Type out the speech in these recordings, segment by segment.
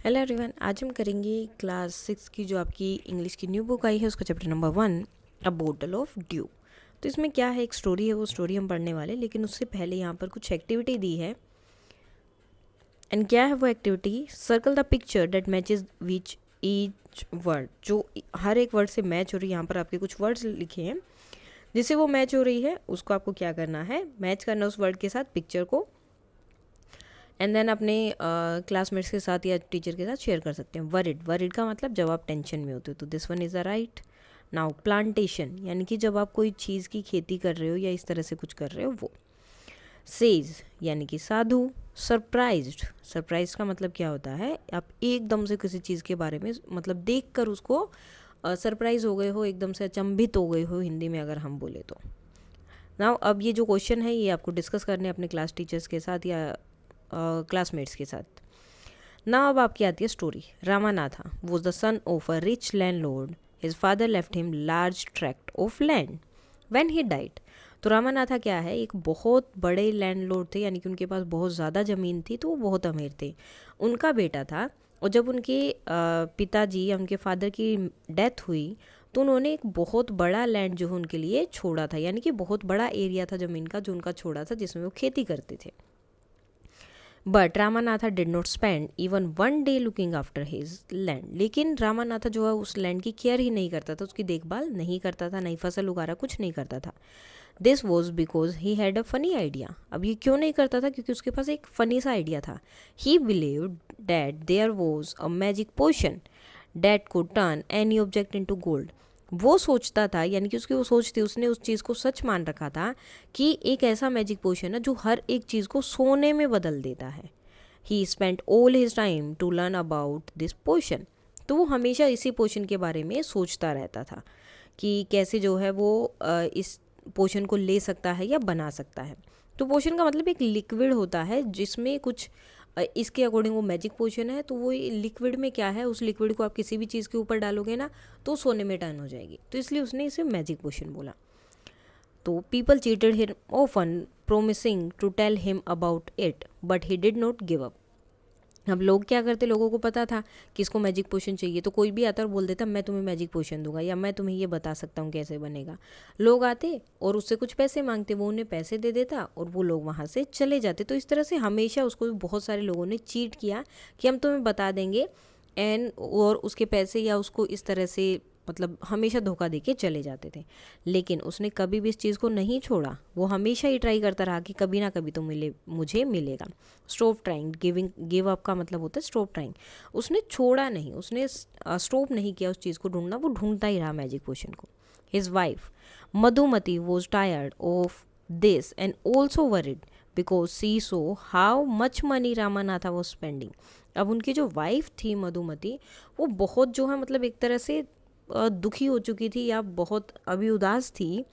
Hello everyone, आज हम करेंगे क्लास 6 की जो आपकी इंग्लिश की न्यू बुक आई है उसका chapter number 1 a bottle of due. तो इसमें क्या है, एक स्टोरी है, वो स्टोरी हम पढ़ने वाले, लेकिन उससे पहले यहाँ पर कुछ एक्टिविटी दी है। एंड क्या है वो activity? Circle the picture that matches which each word, जो हर एक वर्ड से मैच हो रही है। यहाँ पर आपके कुछ वर्ड्स लिखे हैं जिससे वो मैच हो रही है, उसको आपको क्या करना है, मैच करना उस वर्ड के साथ पिक्चर को, एंड देन अपने क्लासमेट्स के साथ या टीचर के साथ शेयर कर सकते हैं। वरिड, वरिड का मतलब जब आप टेंशन में होते हो, तो this one is the right. Now plantation, यानी कि जब आप कोई चीज़ की खेती कर रहे हो या इस तरह से कुछ कर रहे हो, वो। सेज यानी कि साधु। सरप्राइज्ड, सरप्राइज का मतलब क्या होता है, आप एकदम से किसी चीज़ के बारे में मतलब देख कर उसको सरप्राइज हो गए हो, एकदम से अचंभित हो गए हो, हिंदी में अगर हम बोले तो। नाउ अब ये जो क्वेश्चन है ये आपको डिस्कस करने अपने क्लास टीचर्स के साथ या क्लासमेट्स के साथ। ना अब आपकी आती है story. Ramanatha was the son of a rich landlord. His father left him large tract of land when he died. तो रामानाथा क्या है, एक बहुत बड़े लैंडलॉर्ड थे, यानी कि उनके पास बहुत ज़्यादा ज़मीन थी, तो वो बहुत अमीर थे। उनका बेटा था, और जब उनके पिताजी या उनके फादर की डेथ हुई तो उन्होंने एक बहुत बड़ा लैंड जो है उनके लिए छोड़ा था, यानी कि बहुत बड़ा एरिया था ज़मीन का जो उनका छोड़ा था, जिसमें वो खेती करते थे। But Ramanatha did not spend even one day looking after his land. लेकिन रामानाथा जो है उस लैंड की केयर ही नहीं करता था, उसकी देखभाल नहीं करता था, नई फसल उगा रहा, कुछ नहीं करता था। This was because he had a funny idea. अब ये क्यों नहीं करता था? क्योंकि उसके पास एक फनी सा आइडिया था। He believed that there was a magic potion that could turn any object into gold. वो सोचता था, यानी कि उसकी वो सोच थी, उसने उस चीज़ को सच मान रखा था कि एक ऐसा मैजिक पोशन है जो हर एक चीज़ को सोने में बदल देता है। He spent all his time to learn about this potion. तो वो हमेशा इसी पोशन के बारे में सोचता रहता था कि कैसे जो है वो इस पोशन को ले सकता है या बना सकता है। तो पोशन का मतलब एक लिक्विड होता है जिसमें कुछ इसके अकॉर्डिंग वो मैजिक पोशन है। तो वो लिक्विड में क्या है, उस लिक्विड को आप किसी भी चीज़ के ऊपर डालोगे ना तो सोने में टर्न हो जाएगी, तो इसलिए उसने इसे मैजिक पोशन बोला। तो people cheated him often promising to tell him about it but he did not give up. अब लोग क्या करते, लोगों को पता था कि इसको मैजिक पोशन चाहिए, तो कोई भी आता और बोल देता मैं तुम्हें मैजिक पोशन दूंगा या मैं तुम्हें ये बता सकता हूँ कैसे बनेगा। लोग आते और उससे कुछ पैसे मांगते, वो उन्हें पैसे दे देता और वो लोग वहाँ से चले जाते। तो इस तरह से हमेशा उसको बहुत सारे लोगों ने चीट किया कि हम तुम्हें बता देंगे, एंड और उसके पैसे या उसको इस तरह से मतलब हमेशा धोखा दे के चले जाते थे। लेकिन उसने कभी भी इस चीज़ को नहीं छोड़ा, वो हमेशा ही ट्राई करता रहा कि कभी ना कभी तो मुझे मिलेगा। स्टॉप ट्राइंग, गिव अप का मतलब होता है स्टॉप ट्राइंग। उसने छोड़ा नहीं, उसने स्टॉप नहीं किया उस चीज़ को ढूंढना, वो ढूंढता ही रहा मैजिक पोशन को। His wife Madhumati was tired of this and also worried because she saw how much money Ramanatha was spending. अब उनकी जो वाइफ थी मधुमती, वो बहुत जो है मतलब एक तरह से दुखी हो चुकी थी या बहुत अभी उदास थी,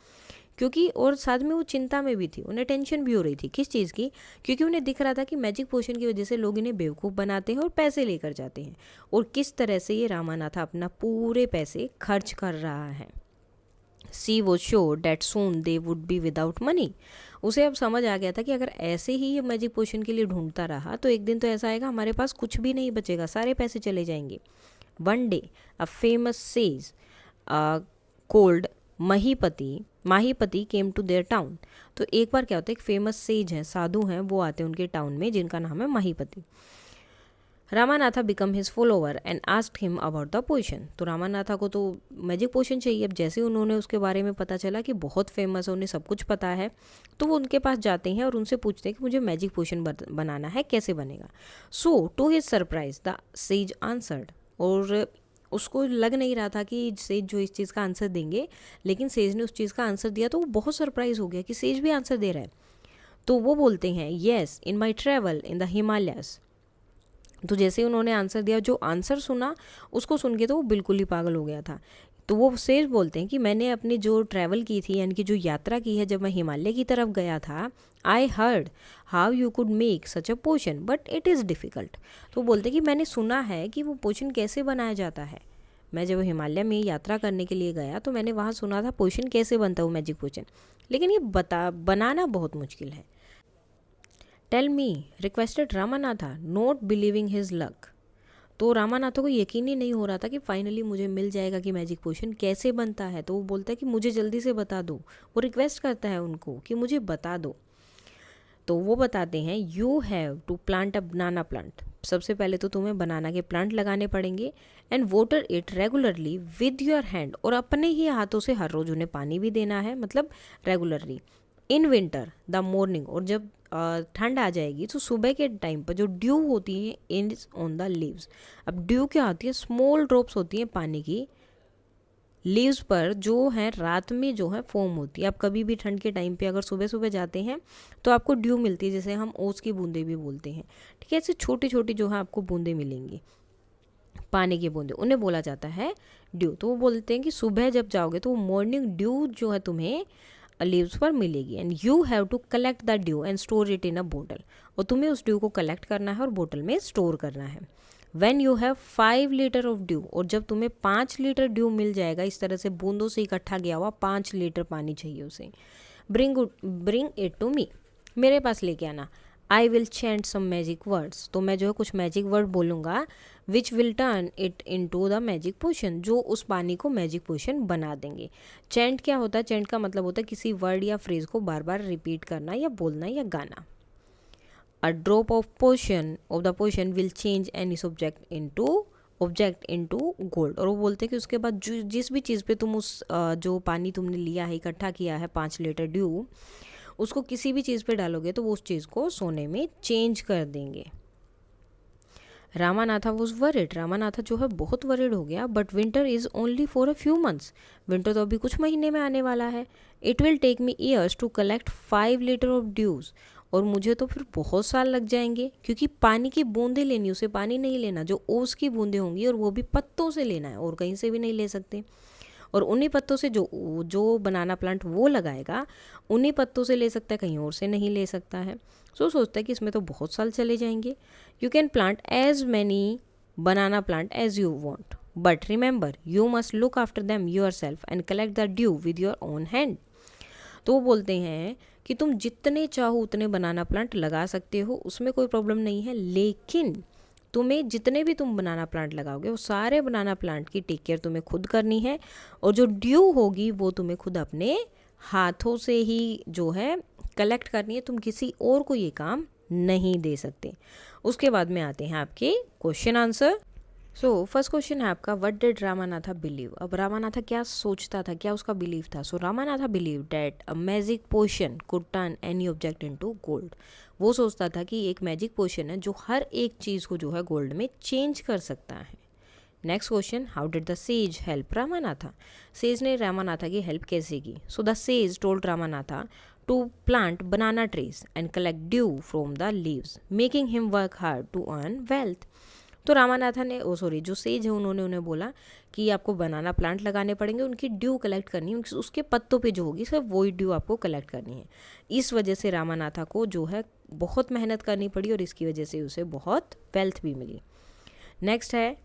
क्योंकि और साथ में वो चिंता में भी थी, उन्हें टेंशन भी हो रही थी। किस चीज़ की? क्योंकि उन्हें दिख रहा था कि मैजिक पोशन की वजह से लोग इन्हें बेवकूफ़ बनाते हैं और पैसे लेकर जाते हैं, और किस तरह से ये रामानाथा अपना पूरे पैसे खर्च कर रहा है। She was sure that soon they would be without money. उसे अब समझ आ गया था कि अगर ऐसे ही ये मैजिक पोशन के लिए ढूंढता रहा तो एक दिन तो ऐसा आएगा हमारे पास कुछ भी नहीं बचेगा, सारे पैसे चले जाएंगे। One day a famous sage called Mahipati came to their town. तो एक बार क्या होता है, एक फेमस सेज हैं, साधु हैं, वो आते हैं उनके टाउन में जिनका नाम है Mahipati. Ramanatha become his follower and asked him about the potion. तो रामानाथा को तो मैजिक पोशन चाहिए। अब जैसे उन्होंने उसके बारे में पता चला कि बहुत फेमस है, उन्हें सब कुछ पता है, तो वो उनके पास जाते हैं और उनसे पूछते हैं कि मुझे मैजिक पोशन बनाना है, कैसे बनेगा। So to his surprise the sage answered. और उसको लग नहीं रहा था कि सेज जो इस चीज़ का आंसर देंगे, लेकिन सेज ने उस चीज़ का आंसर दिया तो वो बहुत सरप्राइज हो गया कि सेज भी आंसर दे रहा है। तो वो बोलते हैं yes in my travel in the Himalayas. तो जैसे उन्होंने आंसर दिया, जो आंसर सुना उसको सुन के तो वो बिल्कुल ही पागल हो गया था। तो वो सेज बोलते हैं कि मैंने अपनी जो ट्रैवल की थी, यानी कि जो यात्रा की है, जब मैं हिमालय की तरफ गया था, I heard how you could make such a potion but it is difficult. तो बोलते हैं कि मैंने सुना है कि वो पोशन कैसे बनाया जाता है। मैं जब हिमालय में यात्रा करने के लिए गया तो मैंने वहाँ सुना था पोशन कैसे बनता है, वो मैजिक पोशन, लेकिन ये बनाना बहुत मुश्किल है। Tell me, requested Ramanatha, not believing his luck. तो रामानाथा को यकीन ही नहीं हो रहा था कि फाइनली मुझे मिल जाएगा कि मैजिक पोशन कैसे बनता है। तो वो बोलता है कि मुझे जल्दी से बता दो, वो रिक्वेस्ट करता है उनको कि मुझे बता दो। तो वो बताते हैं you have to plant a banana plant. सबसे पहले तो तुम्हें बनाना के प्लांट लगाने पड़ेंगे and water it regularly with your hand, और अपने ही हाथों से हर रोज उन्हें पानी भी देना है, मतलब regularly. In winter the morning, और जब ठंड आ जाएगी तो सुबह के टाइम पर जो ड्यू होती है इज ऑन द लीव्स। अब ड्यू क्या होती है, स्मॉल ड्रॉप्स होती हैं पानी की लीव्स पर, जो है रात में जो है फॉर्म होती है। आप कभी भी ठंड के टाइम पे अगर सुबह सुबह जाते हैं तो आपको ड्यू मिलती है, जैसे हम ओस की बूंदें भी बोलते हैं, ठीक है। ऐसे छोटी छोटी जो है आपको बूंदें मिलेंगी, पानी की बूंदें, उन्हें बोला जाता है ड्यू। तो वो बोलते हैं कि सुबह जब जाओगे तो मॉर्निंग ड्यू जो है तुम्हें लीव्स पर मिलेगी and you have to collect the dew and store it in a bottle, और तुम्हें उस ड्यू को कलेक्ट करना है और बोतल में स्टोर करना है। When you have 5 litre of due, और जब तुम्हें 5 लीटर ड्यू मिल जाएगा, इस तरह से बूंदों से इकट्ठा गया हुआ 5 लीटर पानी चाहिए उसे, ब्रिंग इट टू मी, मेरे पास लेके आना। I will chant some magic words, तो मैं जो है कुछ मैजिक वर्ड बोलूँगा, which will turn it into the magic potion, जो उस पानी को मैजिक पोशन बना देंगे। चैंट क्या होता है, चैंट का मतलब होता है किसी वर्ड या फ्रेज को बार बार रिपीट करना या बोलना या गाना। A drop of the potion will change any object into gold, और वो बोलते हैं कि उसके बाद जिस भी चीज़ पे तुम उस जो पानी तुमने लिया है, इकट्ठा किया है 5 लीटर ड्यू, उसको किसी भी चीज़ पे डालोगे तो वो उस चीज़ को सोने में चेंज कर देंगे। रामानाथा वॉज वरिड, रामानाथा जो है बहुत वरिड हो गया। But winter is only for a few months, winter तो अभी कुछ महीने में आने वाला है। It will take me years to collect 5 litre of dews, और मुझे तो फिर बहुत साल लग जाएंगे, क्योंकि पानी की बूंदें लेनी, उसे पानी नहीं लेना, जो ओस की बूंदें होंगी, और वो भी पत्तों से लेना है, और कहीं से भी नहीं ले सकते। और उन्हीं पत्तों से जो बनाना प्लांट वो लगाएगा, उन्हीं पत्तों से ले सकता है, कहीं और से नहीं ले सकता है। सो सोचता है कि इसमें तो बहुत साल चले जाएंगे। You can plant as many banana plant as you want, but remember you must look after them yourself and collect the dew with your own hand. तो वो बोलते हैं कि तुम जितने चाहो उतने बनाना प्लांट लगा सकते हो, उसमें कोई प्रॉब्लम नहीं है, लेकिन तुम्हें जितने भी तुम बनाना प्लांट लगाओगे वो सारे बनाना प्लांट की टेक केयर तुम्हें खुद करनी है, और जो ड्यू होगी वो तुम्हें खुद अपने हाथों से ही जो है कलेक्ट करनी है, तुम किसी और को ये काम नहीं दे सकते। उसके बाद में आते हैं आपके question answer. So first question है आपका, व्हाट डिड रामानाथा बिलीव। अब रामानाथा क्या सोचता था, क्या उसका बिलीव था। So Ramanatha believe that a magic potion could turn any object into gold. वो सोचता था कि एक मैजिक पोशन है जो हर एक चीज़ को जो है गोल्ड में चेंज कर सकता है। Next question, how did the sage help Ramanatha. Sage ने रामानाथा की हेल्प कैसे की। So the sage told Ramanatha to plant banana trees and collect dew from the leaves, making him work hard to earn wealth. तो रामानाथा ने जो सेज है उन्हें बोला कि आपको बनाना प्लांट लगाने पड़ेंगे, उनकी ड्यू कलेक्ट करनी है, उसके पत्तों पे जो होगी सिर्फ वही ड्यू आपको कलेक्ट करनी है। इस वजह से रामानाथा को जो है बहुत मेहनत करनी पड़ी, और इसकी वजह से उसे बहुत वेल्थ भी मिली। नेक्स्ट है,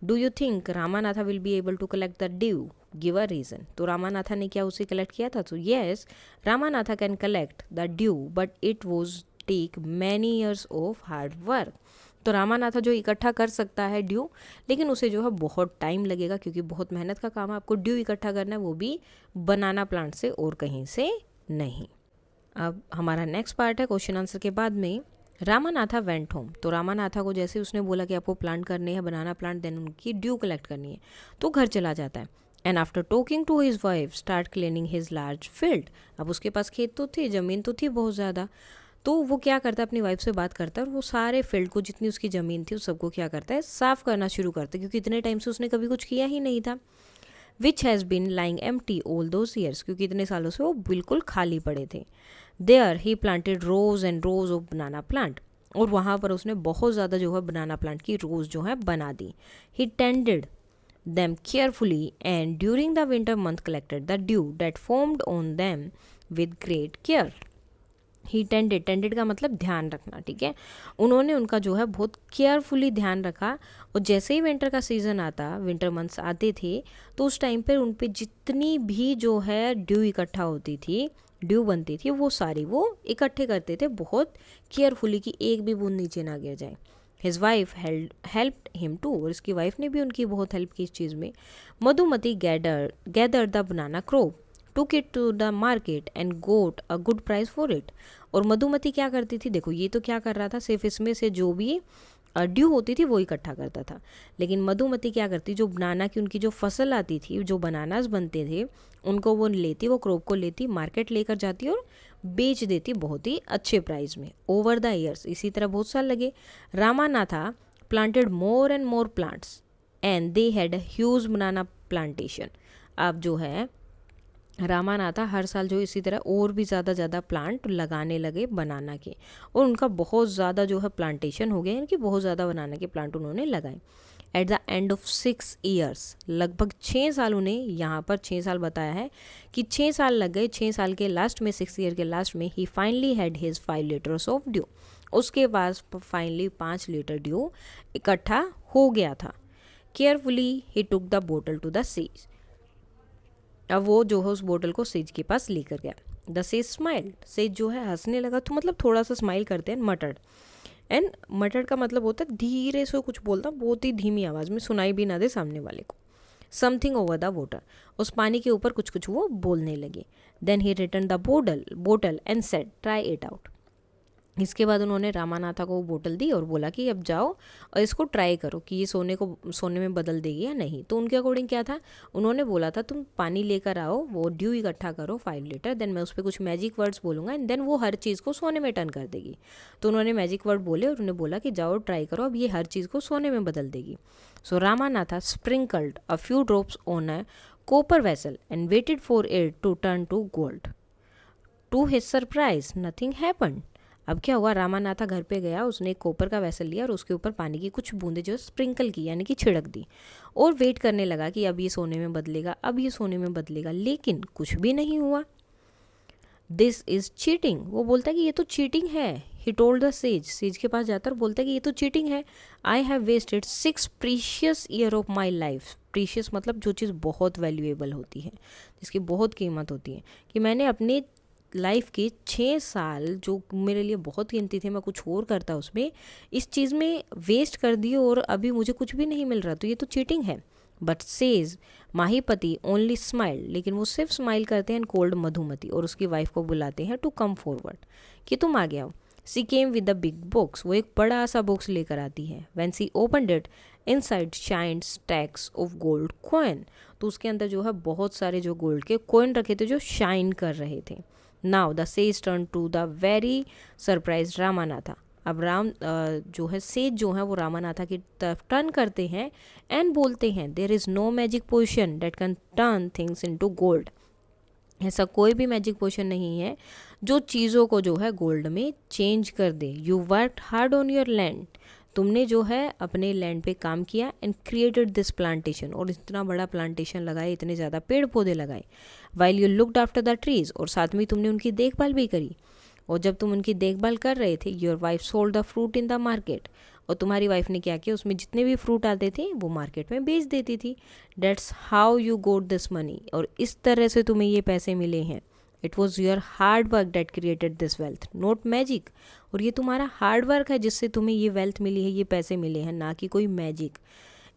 do you think Ramanatha will be able to collect the dew, give a reason. तो रामानाथा ने क्या उसे कलेक्ट किया था। तो yes, Ramanatha can collect the dew but it was take many years of hard work. तो रामानाथा जो इकट्ठा कर सकता है ड्यू, लेकिन उसे जो है बहुत टाइम लगेगा, क्योंकि बहुत मेहनत का काम है आपको ड्यू इकट्ठा करना है, वो भी बनाना प्लांट से और कहीं से नहीं। अब हमारा नेक्स्ट पार्ट है क्वेश्चन आंसर के बाद में, रामानाथा वेंट होम। तो रामानाथा को जैसे उसने बोला कि आपको प्लांट करने हैं बनाना प्लांट, देन उनकी ड्यू कलेक्ट करनी है, तो घर चला जाता है। And after talking to his wife start cleaning his large field. अब उसके पास खेत तो थे, ज़मीन तो थी बहुत ज़्यादा, तो वो क्या करता है, अपनी वाइफ से बात करता है और वो सारे फील्ड को, जितनी उसकी ज़मीन थी उस सबको क्या करता है, साफ़ करना शुरू करता है, क्योंकि इतने टाइम से उसने कभी कुछ किया ही नहीं था। Which has been lying empty all those years, क्योंकि इतने सालों से वो बिल्कुल खाली पड़े थे। There he planted rows and rows of banana plant, और वहाँ पर उसने बहुत ज़्यादा जो है बनाना प्लांट की रोज़ जो है बना दी। ही tended them carefully and during the winter month collected the dew that formed on them with great care. He tended का मतलब ध्यान रखना, ठीक है। उन्होंने उनका जो है बहुत केयरफुली ध्यान रखा, और जैसे ही विंटर का सीज़न आता, विंटर मंथ्स आते थे, तो उस टाइम पर उन पे जितनी भी जो है ड्यू इकट्ठा होती थी, ड्यू बनती थी, वो सारी वो इकट्ठे करते थे बहुत केयरफुली, कि एक भी बूंद नीचे ना गिर जाए। His wife helped him too, और इसकी वाइफ ने भी उनकी बहुत हेल्प की इस चीज़ में. Madhumati gather the banana crop, took it to the market and got a good price for it. और मधुमती क्या करती थी, देखो ये तो क्या कर रहा था, सिर्फ इसमें से जो भी ड्यू होती थी वो इकट्ठा करता था. लेकिन मधुमती क्या करती, जो बनाना की उनकी जो फसल आती थी, जो बनानास बनते थे, उनको वो लेती, वो क्रॉप को लेती, मार्केट लेकर जाती और बेच देती बहुत ही अच्छे प्राइस में. ओवर द ईयर्स, इसी तरह बहुत साल लगे. Ramanatha planted more and more plants and they had a huge banana plantation. अब जो है रामानाथा हर साल जो इसी तरह और भी ज़्यादा प्लांट लगाने लगे बनाना के, और उनका बहुत ज़्यादा जो है प्लांटेशन हो गया, यानी कि बहुत ज़्यादा बनाना के प्लांट उन्होंने लगाए. At the end of 6 years, लगभग 6 साल, उन्हें यहाँ पर 6 साल बताया है कि 6 साल लग गए. 6 साल के लास्ट में, 6 ईयर के लास्ट में, he finally had his 5 litres of dew. उसके पास फाइनली 5 लीटर ड्यू इकट्ठा हो गया था. Carefully he took the bottle to the sage. अब वो जो है उस बोतल को सेज के पास लेकर गया. द सेज स्माइल्ड, सेज जो है हंसने लगा, तो मतलब थोड़ा सा स्माइल करते हैं. मटर्ड, एंड मटर्ड का मतलब होता है धीरे से कुछ बोलता, बहुत ही धीमी आवाज़ में, सुनाई भी ना दे सामने वाले को. समथिंग ओवर द वाटर, उस पानी के ऊपर कुछ कुछ वो बोलने लगे. Then he returned the bottle and said try it out. इसके बाद उन्होंने रामानाथा को वो बोतल दी और बोला कि अब जाओ और इसको ट्राई करो कि ये सोने में बदल देगी या नहीं. तो उनके अकॉर्डिंग क्या था, उन्होंने बोला था तुम पानी लेकर आओ, वो ड्यू इकट्ठा करो 5 लीटर, देन मैं उस पर कुछ मैजिक वर्ड्स बोलूँगा एंड देन वो हर चीज़ को सोने में टर्न कर देगी. तो उन्होंने मैजिक वर्ड बोले और उन्होंने बोला कि जाओ ट्राई करो, अब ये हर चीज़ को सोने में बदल देगी. So Ramanatha sprinkled a few drops on a copper vessel and waited for it to turn to gold. To his surprise nothing happened. अब क्या हुआ, रामानाथा घर पे गया, उसने एक कॉपर का वेसल लिया और उसके ऊपर पानी की कुछ बूंदें जो स्प्रिंकल की, यानी कि छिड़क दी, और वेट करने लगा कि अब ये सोने में बदलेगा, अब ये सोने में बदलेगा, लेकिन कुछ भी नहीं हुआ. दिस इज चीटिंग, वो बोलता है कि ये तो चीटिंग है. He told the sage, says के पास जाकर बोलता है कि ये तो चीटिंग है. I have wasted 6 precious year of my life. Precious मतलब जो चीज़ बहुत वैल्यूएबल होती है, जिसकी बहुत कीमत होती है, कि मैंने अपने लाइफ के 6 साल जो मेरे लिए बहुत कीमती थे, मैं कुछ और करता उसमें, इस चीज़ में वेस्ट कर दिए और अभी मुझे कुछ भी नहीं मिल रहा, तो ये तो चीटिंग है. बट सेज माहीपति ओनली स्माइल, लेकिन वो सिर्फ स्माइल करते हैं. कोल्ड मधुमती, और उसकी वाइफ को बुलाते हैं टू कम फॉरवर्ड, कि तुम आ गया. She came with the big box, वो एक बड़ा सा बॉक्स लेकर आती है. When she opened it inside shined stacks of gold coin, तो उसके अंदर जो है बहुत सारे जो गोल्ड के कॉइन रखे थे जो शाइन कर रहे थे. Now the sage turn to the very surprise Ramanatha. अब जो है सेज जो है वो रामानाथा की तरफ टर्न करते हैं एंड बोलते हैं there is no magic potion that can turn things into gold. ऐसा कोई भी मैजिक पोशन नहीं है जो चीज़ों को जो है गोल्ड में चेंज कर दे. You worked hard on your land, तुमने जो है अपने लैंड पे काम किया एंड क्रिएटेड दिस प्लांटेशन, और इतना बड़ा प्लांटेशन लगाए, इतने ज़्यादा पेड़ पौधे लगाए. While you looked after the trees, और साथ में तुमने उनकी देखभाल भी करी. और जब तुम उनकी देखभाल कर रहे थे, your wife sold the fruit in the market, और तुम्हारी वाइफ ने क्या किया, उसमें जितने भी फ्रूट आते थे वो मार्केट में बेच देती थी. That's how you got this money, और इस तरह से तुम्हें ये पैसे मिले हैं. It was your hard work that created this wealth, not magic, और ये तुम्हारा हार्ड वर्क है जिससे तुम्हें ये वेल्थ मिली है, ये पैसे मिले हैं, ना कि कोई magic.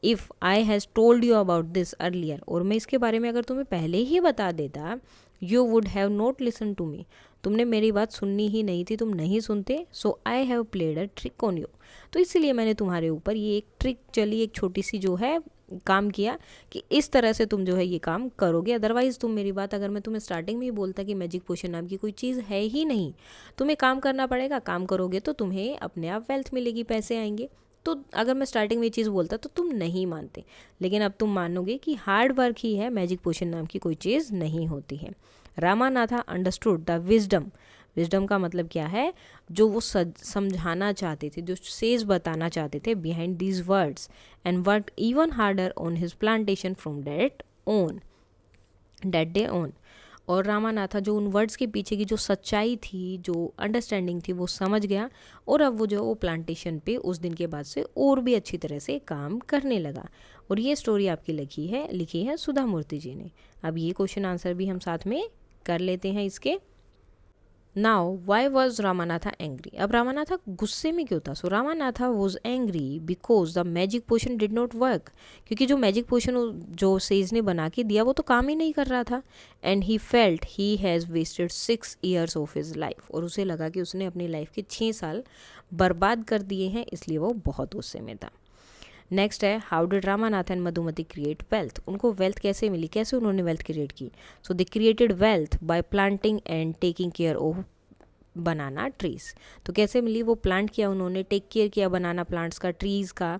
If I has told you about this earlier, और मैं इसके बारे में अगर तुम्हें पहले ही बता देता, you would have not listen to me, तुमने मेरी बात सुननी ही नहीं थी, तुम नहीं सुनते. So I have played a trick on you, तो इसलिए मैंने तुम्हारे ऊपर ये एक ट्रिक चली, एक छोटी सी जो है काम किया कि इस तरह से तुम जो है ये काम करोगे. अदरवाइज़ तुम मेरी बात, अगर मैं तुम्हें स्टार्टिंग में ही बोलता कि मैजिक पोशन नाम की कोई चीज़ है ही नहीं, तुम्हें काम करना पड़ेगा, काम करोगे तो तुम्हें अपने आप वेल्थ मिलेगी, पैसे आएंगे. तो अगर मैं स्टार्टिंग में ये चीज़ बोलता तो तुम नहीं मानते, लेकिन अब तुम मानोगे कि हार्ड वर्क ही है, मैजिक पोशन नाम की कोई चीज़ नहीं होती है. Ramanatha understood the wisdom, wisdom का मतलब क्या है, जो वो समझाना चाहते थे, जो सेज बताना चाहते थे behind these words, and worked even harder on his plantation from that day on. और रामानाथा जो उन वर्ड्स के पीछे की जो सच्चाई थी, जो अंडरस्टैंडिंग थी, वो समझ गया, और अब वो जो वो प्लांटेशन पे उस दिन के बाद से और भी अच्छी तरह से काम करने लगा. और ये स्टोरी आपकी लिखी है सुधा मूर्ति जी ने. अब ये क्वेश्चन आंसर भी हम साथ में कर लेते हैं इसके. Now why was Ramanatha angry, अब रामानाथा गुस्से में क्यों था? So Ramanatha was angry because the magic potion did not work, क्योंकि जो मैजिक पोशन जो सेज ने बना के दिया वो तो काम ही नहीं कर रहा था। And he felt he has wasted 6 years of his life, और उसे लगा कि उसने अपनी लाइफ के 6 साल बर्बाद कर दिए हैं, इसलिए वो बहुत गुस्से में था। नेक्स्ट है how did Ramanath and Madhumati create wealth, उनको वेल्थ कैसे मिली, कैसे उन्होंने वेल्थ क्रिएट की? So they created wealth by planting and taking care of banana trees. तो कैसे मिली? वो प्लांट किया उन्होंने, टेक केयर किया बनाना प्लांट्स का, ट्रीज़ का,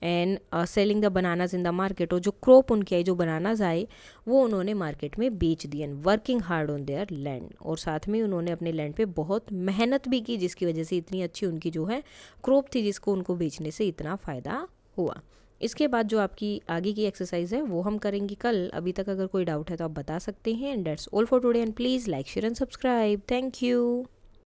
and selling the bananas in the market, और जो क्रॉप उनकी आई, जो बनानाज आए, वो उन्होंने मार्केट में बेच दिए। And working hard on their land, और साथ में उन्होंने अपने लैंड पे बहुत मेहनत भी की, जिसकी वजह से इतनी अच्छी उनकी जो है क्रॉप थी, जिसको उनको बेचने से इतना फ़ायदा हुआ। इसके बाद जो आपकी आगे की एक्सरसाइज है वो हम करेंगे कल। अभी तक अगर कोई डाउट है तो आप बता सकते हैं। And that's all for today, and please like share and subscribe. Thank you.